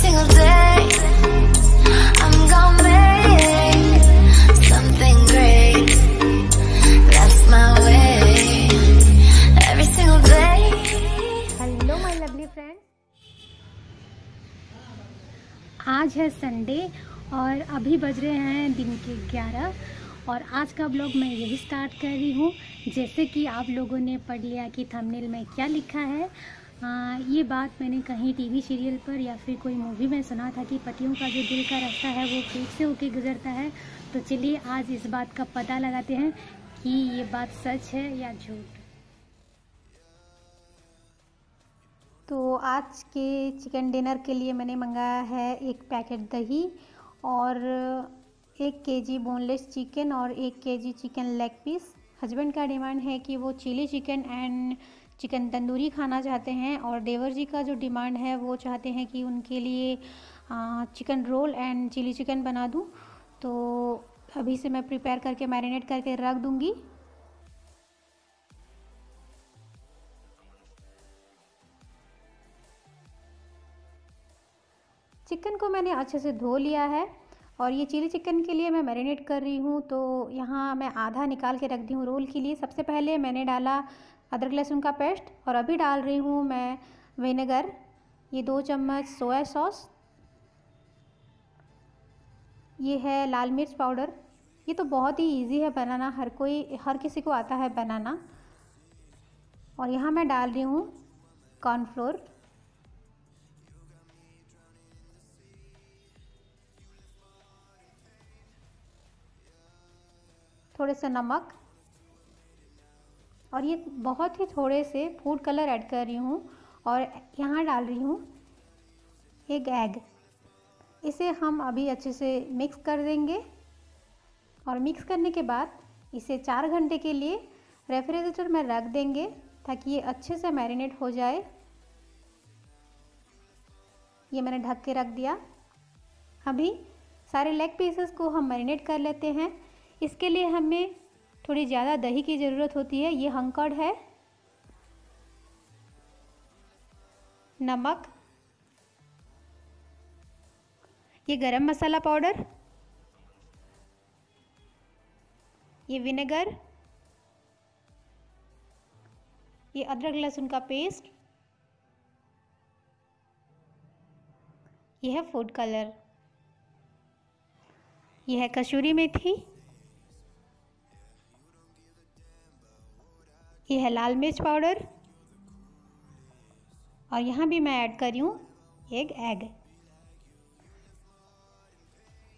single day I'm gonna make something great. That's my way. Every single day. Hello my lovely friends, आज है Sunday और अभी बज रहे हैं दिन के 11 और आज का ब्लॉग मैं यही स्टार्ट कर रही हूँ। जैसे कि आप लोगों ने पढ़ लिया कि थंबनेल में क्या लिखा है। ये बात मैंने कहीं टीवी सीरियल पर या फिर कोई मूवी में सुना था कि पतियों का जो दिल का रास्ता है वो पेट से होके गुजरता है। तो चलिए आज इस बात का पता लगाते हैं कि ये बात सच है या झूठ। तो आज के चिकन डिनर के लिए मैंने मंगाया है एक पैकेट दही और 1 केजी बोनलेस चिकन और 1 KG chicken leg piece. Husband का डिमांड है कि वो chilli chicken and chicken tandoori खाना चाहते हैं और देवर जी का जो डिमांड है वो चाहते हैं कि उनके लिए chicken roll and chilli chicken बना दूं। तो अभी से मैं प्रिपेयर करके मैरिनेट करके रख दूंगी। चिकन को मैंने अच्छे से धो लिया है और ये चिली चिकन के लिए मैं मैरिनेट कर रही हूँ। तो यहाँ मैं आधा निकाल के रख दी हूँ रोल के लिए। सबसे पहले मैंने डाला अदरक लहसुन का पेस्ट और अभी डाल रही हूँ मैं विनेगर, ये 2 चम्मच सोया सॉस, ये है लाल मिर्च पाउडर। ये तो बहुत ही इजी है बनाना, हर किसी को आता है बनाना। और यहाँ मैं डाल रही हूँ कॉर्नफ्लोर, थोड़े से नमक और ये बहुत ही थोड़े से फूड कलर ऐड कर रही हूँ। और यहाँ डाल रही हूँ एक एग। इसे हम अभी अच्छे से मिक्स कर देंगे और मिक्स करने के बाद इसे 4 घंटे के लिए रेफ्रिजरेटर में रख देंगे ताकि ये अच्छे से मैरिनेट हो जाए। ये मैंने ढक के रख दिया। अभी सारे लेग पीसेस को हम मैरिनेट कर लेते हैं। इसके लिए हमें थोड़ी ज़्यादा दही की ज़रूरत होती है। ये हंकड़ है, नमक, ये गरम मसाला पाउडर, ये विनेगर, ये अदरक लहसुन का पेस्ट, ये है फूड कलर, ये है कसूरी मेथी, ये है लाल मिर्च पाउडर और यहाँ भी मैं ऐड कर रही हूँ एक एग।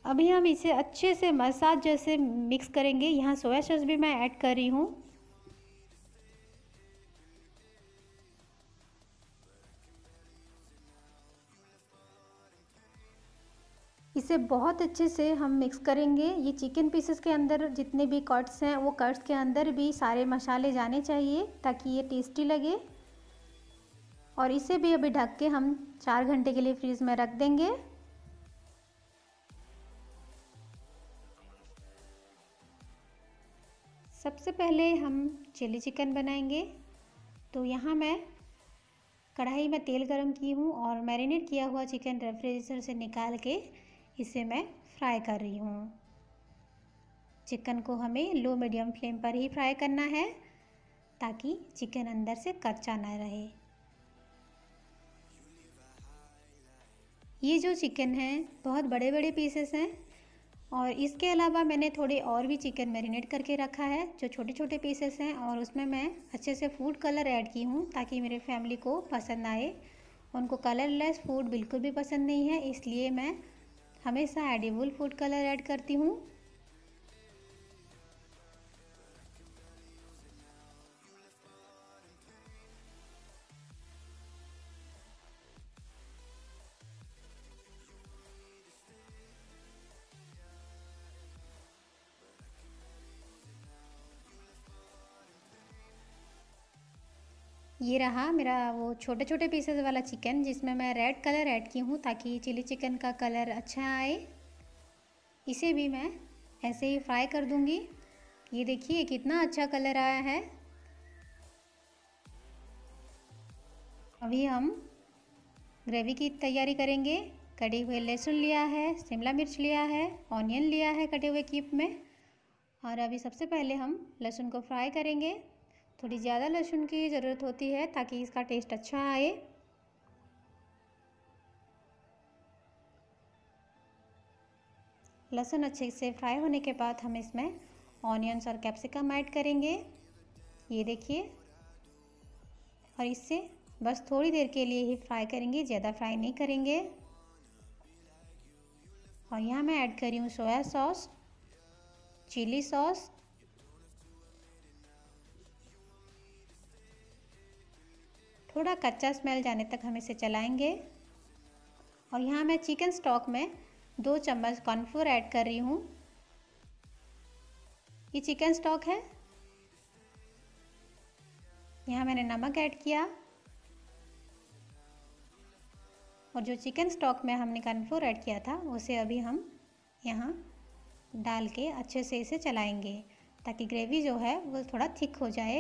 अभी हम इसे अच्छे से मसाज जैसे मिक्स करेंगे। यहाँ सोया सॉस भी मैं ऐड कर रही हूँ। इसे बहुत अच्छे से हम मिक्स करेंगे। ये चिकन पीसेस के अंदर जितने भी कट्स हैं वो कट्स के अंदर भी सारे मसाले जाने चाहिए ताकि ये टेस्टी लगे। और इसे भी अभी ढक के हम 4 घंटे के लिए फ्रीज में रख देंगे। सबसे पहले हम चिली चिकन बनाएंगे। तो यहाँ मैं कढ़ाई में तेल गरम की हूँ और मैरिनेट किया हुआ चिकन रेफ्रिजरेटर से निकाल के इसे मैं फ्राई कर रही हूँ। चिकन को हमें लो मीडियम फ्लेम पर ही फ्राई करना है ताकि चिकन अंदर से कच्चा ना रहे। ये जो चिकन है बहुत बड़े बड़े पीसेस हैं और इसके अलावा मैंने थोड़े और भी चिकन मैरिनेट करके रखा है जो छोटे छोटे पीसेस हैं और उसमें मैं अच्छे से फूड कलर ऐड की हूँ ताकि मेरे फैमिली को पसंद आए। उनको कलरलेस फूड बिल्कुल भी पसंद नहीं है, इसलिए मैं हमेशा एडिबल फूड कलर ऐड करती हूँ। ये रहा मेरा वो छोटे छोटे पीसेस वाला चिकन जिसमें मैं रेड कलर ऐड की हूँ ताकि चिली चिकन का कलर अच्छा आए। इसे भी मैं ऐसे ही फ्राई कर दूँगी। ये देखिए कितना अच्छा कलर आया है। अभी हम ग्रेवी की तैयारी करेंगे। कटे हुए लहसुन लिया है, शिमला मिर्च लिया है, ऑनियन लिया है कटे हुए क्यूब में। और अभी सबसे पहले हम लहसुन को फ्राई करेंगे। थोड़ी ज़्यादा लहसुन की ज़रूरत होती है ताकि इसका टेस्ट अच्छा आए। लहसुन अच्छे से फ्राई होने के बाद हम इसमें ऑनियंस और कैप्सिकम ऐड करेंगे। ये देखिए, और इससे बस थोड़ी देर के लिए ही फ्राई करेंगे, ज़्यादा फ्राई नहीं करेंगे। और यहाँ मैं ऐड कर रही हूँ सोया सॉस, चिली सॉस, थोड़ा कच्चा स्मेल जाने तक हम इसे चलाएंगे। और यहाँ मैं चिकन स्टॉक में 2 चम्मच कॉर्नफ्लोर ऐड कर रही हूँ। ये चिकन स्टॉक है। यहाँ मैंने नमक ऐड किया और जो चिकन स्टॉक में हमने कॉर्नफ्लोर ऐड किया था उसे अभी हम यहाँ डाल के अच्छे से इसे चलाएंगे ताकि ग्रेवी जो है वो थोड़ा थिक हो जाए।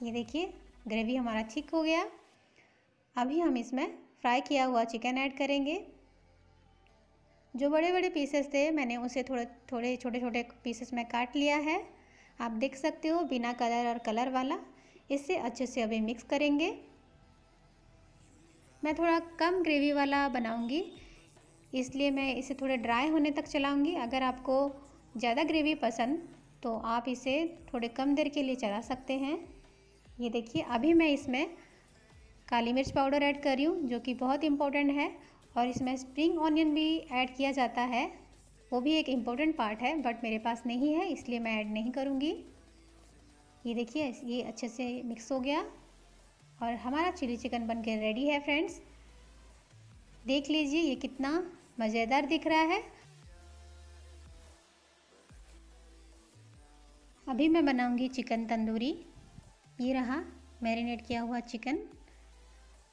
ये देखिए, ग्रेवी हमारा थिक हो गया। अभी हम इसमें फ्राई किया हुआ चिकन ऐड करेंगे। जो बड़े बड़े पीसेस थे मैंने उसे थोड़े छोटे छोटे पीसेस में काट लिया है। आप देख सकते हो, बिना कलर और कलर वाला। इससे अच्छे से अभी मिक्स करेंगे। मैं थोड़ा कम ग्रेवी वाला बनाऊंगी, इसलिए मैं इसे थोड़े ड्राई होने तक चलाऊंगी। अगर आपको ज़्यादा ग्रेवी पसंद तो आप इसे थोड़े कम देर के लिए चला सकते हैं। ये देखिए, अभी मैं इसमें काली मिर्च पाउडर ऐड कर रही हूँ जो कि बहुत इम्पोर्टेंट है। और इसमें स्प्रिंग ऑनियन भी ऐड किया जाता है, वो भी एक इम्पोर्टेंट पार्ट है, बट मेरे पास नहीं है इसलिए मैं ऐड नहीं करूँगी। ये देखिए, ये अच्छे से मिक्स हो गया और हमारा चिली चिकन बनकर रेडी है फ्रेंड्स। देख लीजिए ये कितना मज़ेदार दिख रहा है। अभी मैं बनाऊंगी चिकन तंदूरी। ये रहा मैरिनेट किया हुआ चिकन।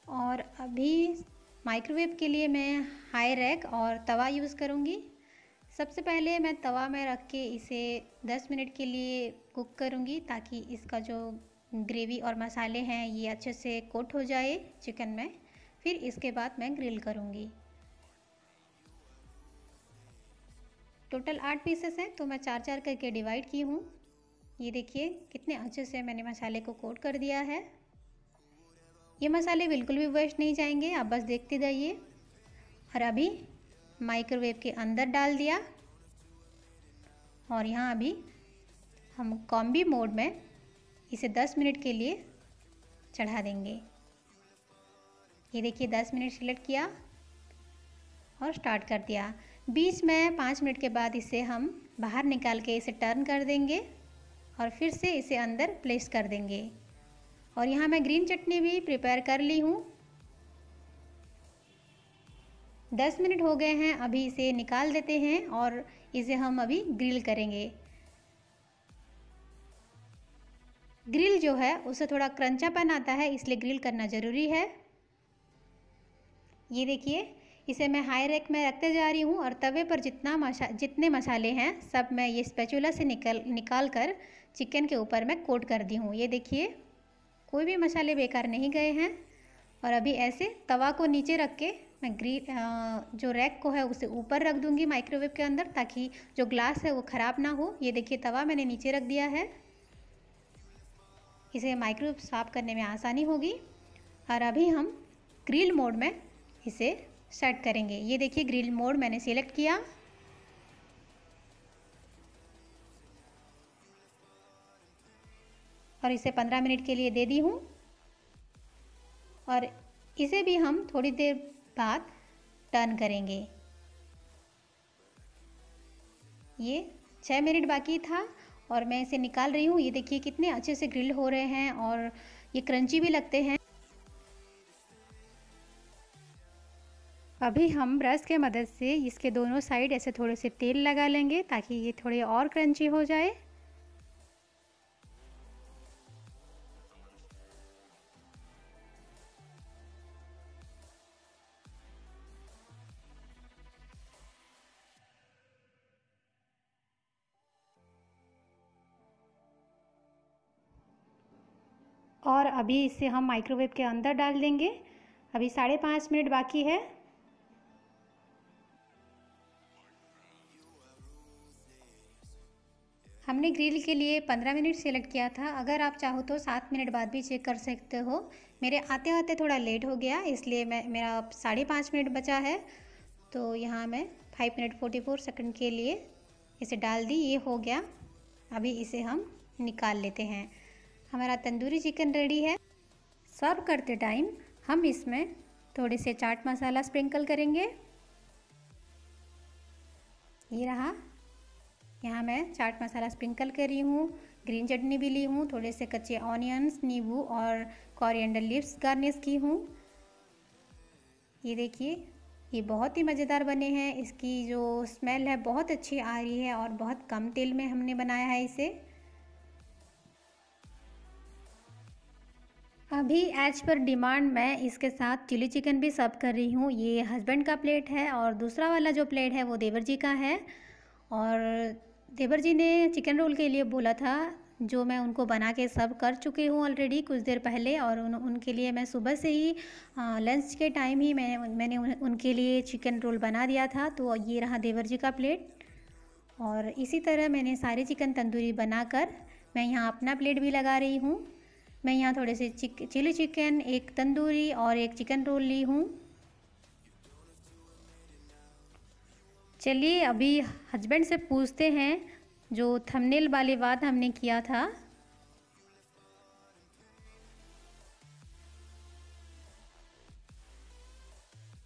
और अभी माइक्रोवेव के लिए मैं हाई रैक और तवा यूज़ करूंगी। सबसे पहले मैं तवा में रख के इसे 10 मिनट के लिए कुक करूंगी ताकि इसका जो ग्रेवी और मसाले हैं ये अच्छे से कोट हो जाए चिकन में। फिर इसके बाद मैं ग्रिल करूंगी। टोटल 8 पीसेस हैं तो मैं 4-4 करके डिवाइड की हूँ। ये देखिए कितने अच्छे से मैंने मसाले को कोट कर दिया है। ये मसाले बिल्कुल भी वेस्ट नहीं जाएंगे, आप बस देखते जाइए। और अभी माइक्रोवेव के अंदर डाल दिया और यहाँ अभी हम कॉम्बी मोड में इसे 10 मिनट के लिए चढ़ा देंगे। ये देखिए 10 मिनट सिलेक्ट किया और स्टार्ट कर दिया। बीच में 5 मिनट के बाद इसे हम बाहर निकाल के इसे टर्न कर देंगे और फिर से इसे अंदर प्लेस कर देंगे। और यहाँ मैं ग्रीन चटनी भी प्रिपेयर कर ली हूँ। 10 मिनट हो गए हैं, अभी इसे निकाल देते हैं और इसे हम अभी ग्रिल करेंगे। ग्रिल जो है उसे थोड़ा क्रंचापन आता है, इसलिए ग्रिल करना ज़रूरी है। ये देखिए, इसे मैं हाई रैक में रखते जा रही हूँ और तवे पर जितने मसाले हैं सब मैं ये स्पैचुला से निकाल कर चिकन के ऊपर मैं कोट कर दी हूँ। ये देखिए, कोई भी मसाले बेकार नहीं गए हैं। और अभी ऐसे तवा को नीचे रख के मैं जो रैक को है उसे ऊपर रख दूँगी माइक्रोवेव के अंदर ताकि जो ग्लास है वो ख़राब ना हो। ये देखिए, तवा मैंने नीचे रख दिया है, इसे माइक्रोवेव साफ़ करने में आसानी होगी। और अभी हम ग्रिल मोड में इसे सेट करेंगे। ये देखिए, ग्रिल मोड मैंने सिलेक्ट किया और इसे 15 मिनट के लिए दे दी हूँ। और इसे भी हम थोड़ी देर बाद टर्न करेंगे। ये 6 मिनट बाकी था और मैं इसे निकाल रही हूँ। ये देखिए कितने अच्छे से ग्रिल हो रहे हैं और ये क्रंची भी लगते हैं। अभी हम ब्रश के मदद से इसके दोनों साइड ऐसे थोड़े से तेल लगा लेंगे ताकि ये थोड़े और क्रंची हो जाए। और अभी इसे हम माइक्रोवेव के अंदर डाल देंगे। अभी 5.5 मिनट बाकी है। हमने ग्रिल के लिए 15 मिनट सेलेक्ट किया था। अगर आप चाहो तो 7 मिनट बाद भी चेक कर सकते हो। मेरे आते आते थोड़ा लेट हो गया, इसलिए मेरा 5.5 मिनट बचा है। तो यहाँ मैं 5 मिनट 44 सेकंड के लिए इसे डाल दी। ये हो गया। अभी इसे हम निकाल लेते हैं। हमारा तंदूरी चिकन रेडी है। सर्व करते टाइम हम इसमें थोड़े से चाट मसाला स्प्रिंकल करेंगे। ये रहा। यहाँ मैं चाट मसाला स्प्रिंकल कर रही हूँ। ग्रीन चटनी भी ली हूँ। थोड़े से कच्चे ऑनियंस, नींबू और कोरिएंडर लीव्स गार्निश की हूँ। ये देखिए, ये बहुत ही मज़ेदार बने हैं। इसकी जो स्मेल है बहुत अच्छी आ रही है और बहुत कम तेल में हमने बनाया है इसे। अभी एज पर डिमांड मैं इसके साथ चिली चिकन भी सर्व कर रही हूँ। ये हस्बैंड का प्लेट है और दूसरा वाला जो प्लेट है वो देवर जी का है। और देवर जी ने चिकन रोल के लिए बोला था, जो मैं उनको बना के सर्व कर चुकी हूँ ऑलरेडी कुछ देर पहले। और उनके लिए मैं सुबह से ही लंच के टाइम ही मैंने उनके लिए चिकन रोल बना दिया था। तो ये रहा देवर जी का प्लेट। और इसी तरह मैंने सारे चिकन तंदूरी बनाकर मैं यहाँ अपना प्लेट भी लगा रही हूँ। मैं यहाँ थोड़े से चिली चिकन, एक तंदूरी और एक चिकन रोल ली हूँ। चलिए अभी हस्बैंड से पूछते हैं जो थंबनेल वाली बात हमने किया था।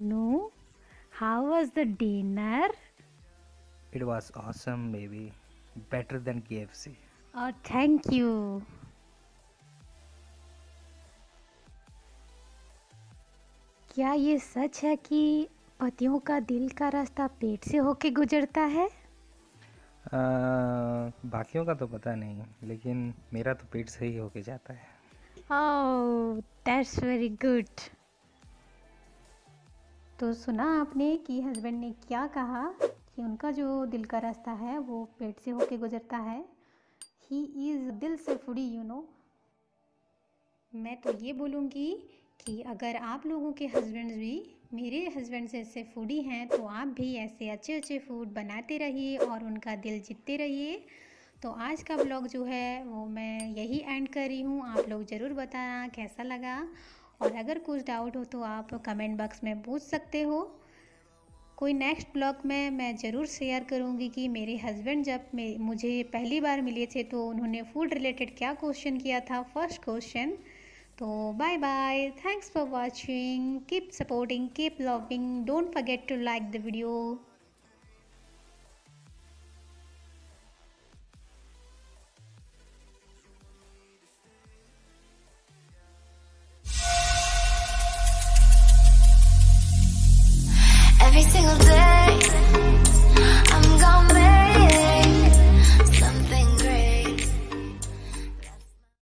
No, how was the dinner? It was awesome, baby. Better than KFC. Oh, thank you. क्या ये सच है कि पतियों का दिल का रास्ता पेट से होके गुजरता है? बाकियों का तो पता नहीं, लेकिन मेरा तो पेट से ही होके जाता है। Oh, that's very good. तो सुना आपने कि हस्बैंड ने क्या कहा कि उनका जो दिल का रास्ता है वो पेट से होके गुजरता है। ही इज़ दिल से फूडी, यू नो। मैं तो ये बोलूँगी कि अगर आप लोगों के हस्बैंड्स भी मेरे हस्बैंड से ऐसे फूडी हैं तो आप भी ऐसे अच्छे अच्छे फूड बनाते रहिए और उनका दिल जीतते रहिए। तो आज का ब्लॉग जो है वो मैं यही एंड कर रही हूँ। आप लोग ज़रूर बताना कैसा लगा, और अगर कुछ डाउट हो तो आप कमेंट बॉक्स में पूछ सकते हो। कोई नेक्स्ट ब्लॉग में मैं ज़रूर शेयर करूँगी कि मेरे हस्बैंड जब मुझे पहली बार मिले थे तो उन्होंने फूड रिलेटेड क्या क्वेश्चन किया था, फर्स्ट क्वेश्चन। तो bye bye, thanks for watching, keep supporting, keep loving, don't forget to like the video.